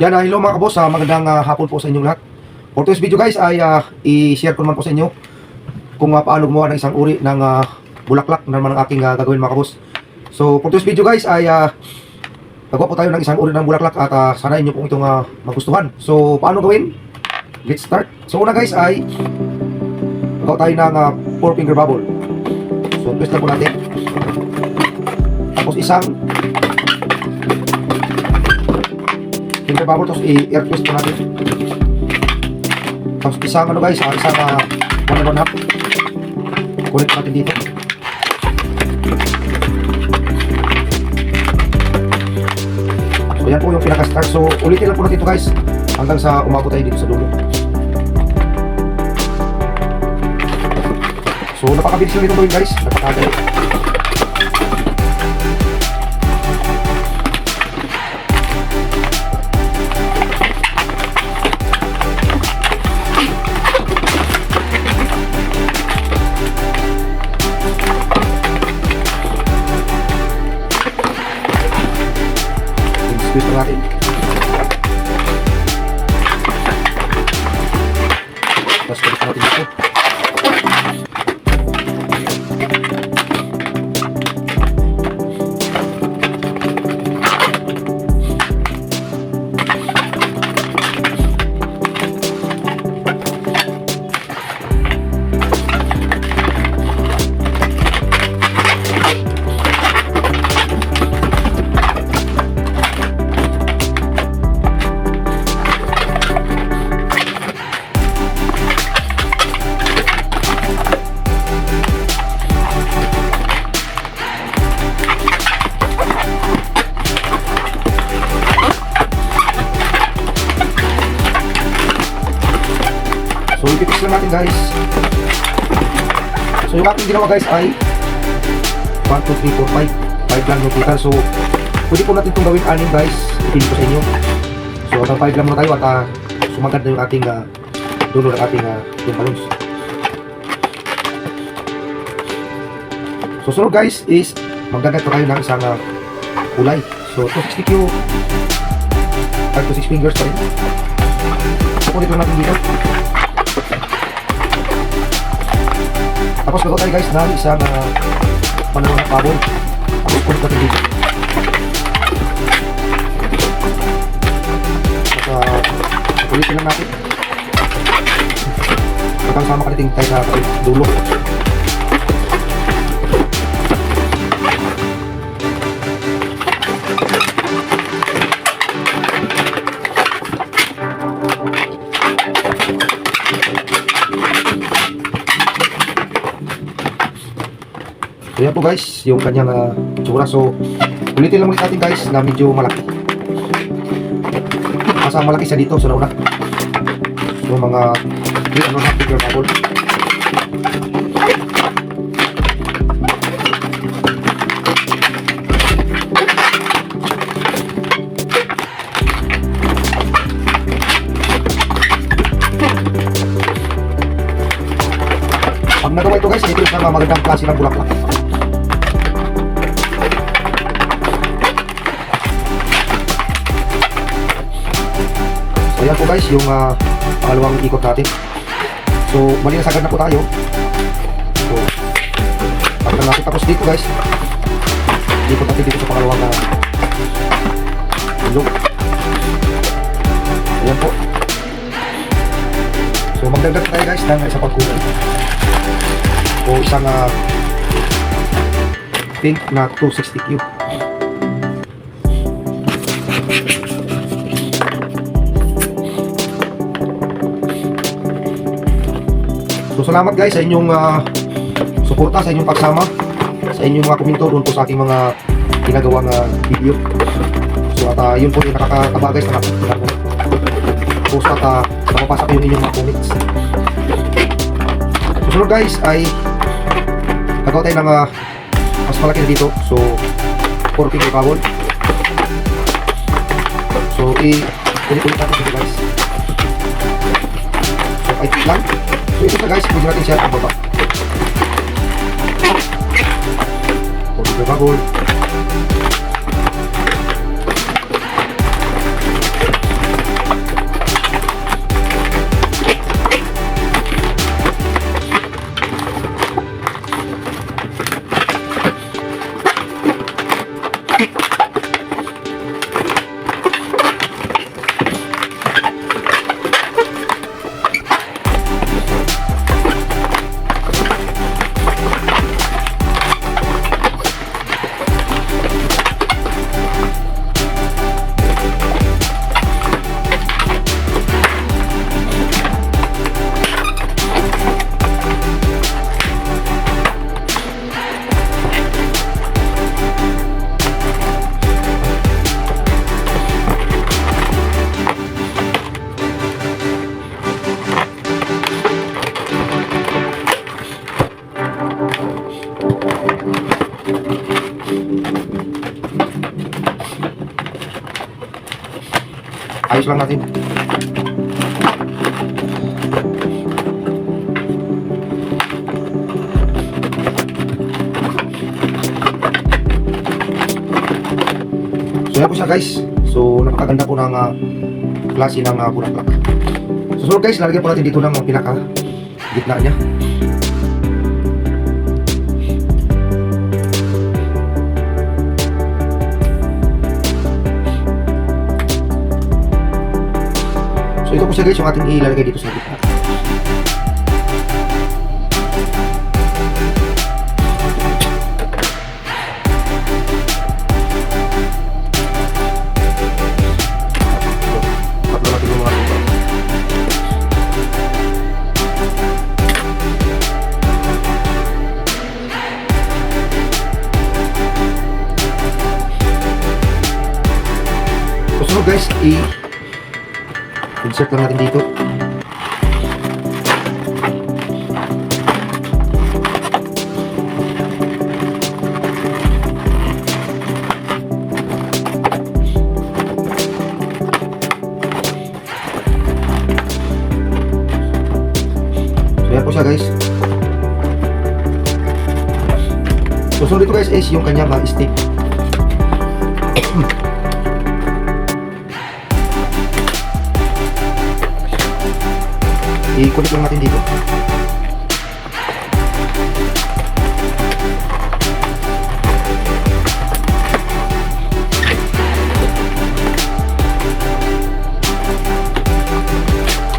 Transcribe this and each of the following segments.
Yan, hello mga kabos, magandang hapon po sa inyong lahat. For today's video guys ay i-share ko naman po sa inyo kung paano gumawa ng isang uri ng bulaklak na naman ang aking gagawin mga kabos. So for today's video guys ay gagawa po tayo ng isang uri ng bulaklak at sana inyo pong itong magustuhan. So paano gawin? Let's start. So una guys ay gagawa tayo ng 4 finger bubble. So twist lang po natin. Tapos isang finger bubble, tapos i-air twist po natin. Tapos isang ano guys, isang 1 and 1/2 connect natin dito. So yan po yung pinaka-start. So ulitin lang po natin ito guys hanggang sa umabot tayo dito sa dulo. So napakabilis lang ito gawin guys, napakadali. Twist na natin. Tapos twist natin dito. So ipipix lang natin guys. So yung ating ginawa guys ay 1, 2, 3, 4, 5 lang yung total. So pwede po natin itong gawin 6 guys, ipili ko sa inyo. So hanggang 5 lang muna tayo at sumagad na yung ating dulo ng ating yung balloons. So sunod guys is magdagat tayo ng isang kulay. So 260Q 5 to 6 fingers pa rin. So punit lang natin dito. Tapos gagawa tayo guys ng isang panalawang na bubble. Tapos punit natin dito. Tapos ulitin lang natin hanggang sa makarating tayo sa dulo. So yan po guys, yung kanyang itsura. So ulitin lang ulit natin guys na medyo malaki. Mas malaki siya dito sa nauna. So mga 3.5 finger bubble. Pag nagawa ito guys, ito yung magandang klase ng bulaklak. So yan po guys yung pangalawang ikot natin. So malinasagad na po tayo. So pagka natin tapos dito guys, ikot natin dito sa pangalawang ilog. So yan po. So magdagdag tayo guys ng isang pagkulay o isang pink na 260Q. So salamat guys sa inyong suporta, sa inyong pagsama, sa inyong mga komento doon po sa aking mga ginagawang video. So at yun po yung nakakataba guys na post at napapasa ko yung inyong mga comments. Susunod guys ay gagawa tayo ng mas malaki na dito. So 4 finger bubble. So ulit-ulit natin dito guys. So 5 lang. So ito na guys, pwede natin siya pababa. 4 finger bubble. ayos lang natin. So yan po siya guys. So napakaganda po ng klase ng bulaklak. So sunod guys, lalagyan po natin dito ng pinaka gitna niya. So ito po siya guys, yung ating ilalagay dito sa gitna. Tatlo natin yung mga dito. So sunod guys, insert lang natin dito. So yan po siya guys. So sunod dito guys is yung kanyang stick. I-connect lang natin dito.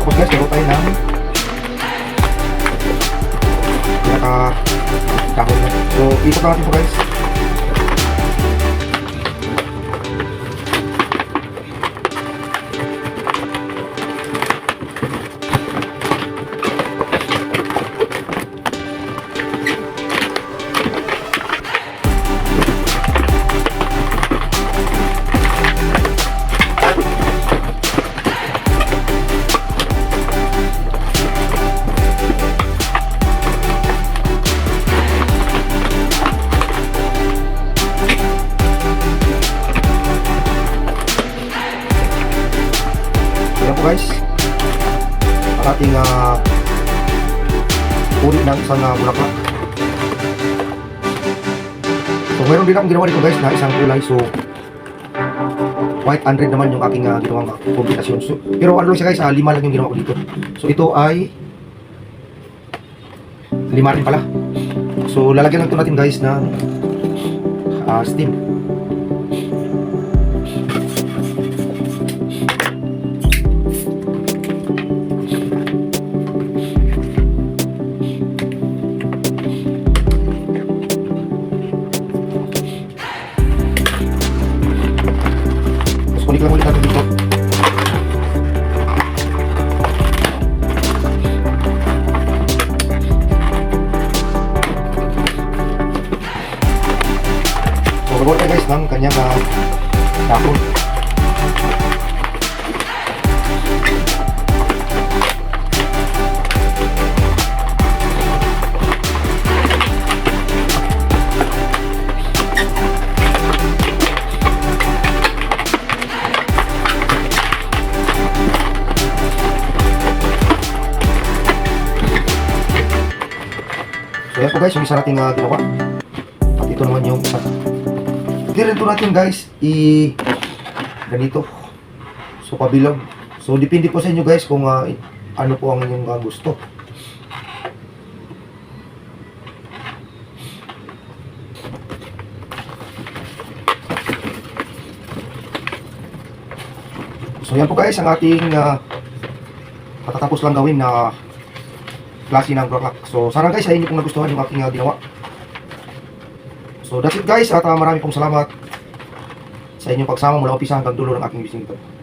Tapos guys, gagawa tayo ng pinaka-kahon na. So, ikot lang natin ito guys. Guys, ang ating uri ng isang bulaklak. So mayroon din akong ginawa dito guys na isang kulay. So white and red naman yung aking ginawang kombinasyon. So, pero ano lang siya guys, 5 lang yung ginawa ko dito. So ito ay 5 rin pala. So lalagyan lang ito natin guys ng steam. Kunik lang ulit natin dito. So gagawa tayo guys ng kanyang dahon. So yan po guys, yung isa nating ginawa. At ito naman yung isa. Hindi rin ito natin guys ganito. So pabilog. So depende po sa inyo guys kung ano po ang inyong gusto. So yan po guys ang ating matatapos lang gawin na klase ng bulaklak. So sana guys ay inyo kung nagustuhan yung aking ginawa. So that's it guys, at maraming pong salamat sa inyong pagsama mula umpisa hanggang dulo ng aking video ito.